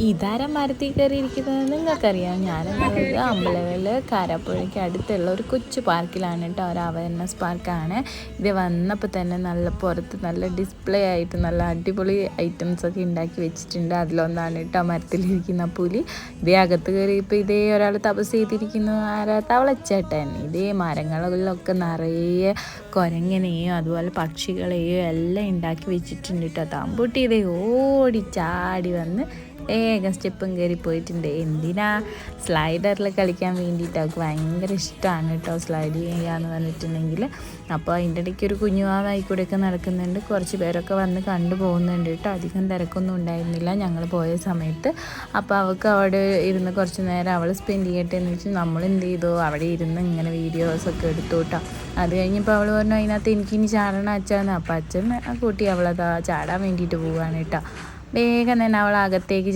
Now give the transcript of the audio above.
ഇതാര മരത്തിൽ കയറിയിരിക്കുന്നത് നിങ്ങൾക്കറിയാം. ഞാനെന്നുള്ളത് അമ്പലവയൽ കാരാപ്പുഴയ്ക്ക് അടുത്തുള്ള ഒരു കൊച്ചു പാർക്കിലാണ് കേട്ടോ. ഒരു അവയർനെസ് പാർക്കാണ്. ഇത് വന്നപ്പോൾ തന്നെ നല്ല പുറത്ത് നല്ല ഡിസ്പ്ലേ ആയിട്ട് നല്ല അടിപൊളി ഐറ്റംസൊക്കെ ഉണ്ടാക്കി വെച്ചിട്ടുണ്ട്. അതിലൊന്നാണ് കേട്ടോ മരത്തിലിരിക്കുന്ന പുലി. ഇതേ അകത്ത് കയറിയപ്പോൾ ഇതേ ഒരാൾ തപസ് ചെയ്തിരിക്കുന്നു. ആരാ? തവളച്ചേട്ടൻ. ഇതേ മരങ്ങളിലൊക്കെ നിറയെ കുരങ്ങനെയോ അതുപോലെ പക്ഷികളെയോ എല്ലാം ഉണ്ടാക്കി വെച്ചിട്ടുണ്ട് കേട്ടോ. തമ്പൂട്ടി ഇതേ ഓടി ചാടി വന്ന് വേഗം സ്റ്റെപ്പും കയറി പോയിട്ടുണ്ട്. എന്തിനാ? സ്ലൈഡറിൽ കളിക്കാൻ വേണ്ടിയിട്ട് അവൾക്ക് ഭയങ്കര ഇഷ്ടമാണ് കേട്ടോ സ്ലൈഡ് ചെയ്യാന്ന് പറഞ്ഞിട്ടുണ്ടെങ്കിൽ. അപ്പോൾ അതിൻ്റെ ഇടയ്ക്ക് ഒരു കുഞ്ഞുവാവായി കൂടെയൊക്കെ നടക്കുന്നുണ്ട്. കുറച്ച് പേരൊക്കെ വന്ന് കണ്ടു പോകുന്നുണ്ട് കേട്ടോ. അധികം തിരക്കൊന്നും ഉണ്ടായിരുന്നില്ല ഞങ്ങൾ പോയ സമയത്ത്. അപ്പോൾ അവൾക്ക് അവിടെ ഇരുന്ന് കുറച്ച് നേരം അവൾ സ്പെൻഡ് ചെയ്യട്ടെ എന്ന് വെച്ചാൽ നമ്മൾ എന്ത് ചെയ്തു, അവിടെ ഇരുന്ന് ഇങ്ങനെ വീഡിയോസൊക്കെ എടുത്തു കേട്ടോ. അത് കഴിഞ്ഞപ്പോൾ അവൾ പറഞ്ഞു അതിനകത്ത് എനിക്കിനി ചാടണം അച്ഛന്ന്. അപ്പോൾ അച്ഛൻ കൂട്ടി അവളതാ ചാടാൻ വേണ്ടിയിട്ട് പോവുകയാണ് കേട്ടോ. വേഗം തന്നെ അവൾ അകത്തേക്ക്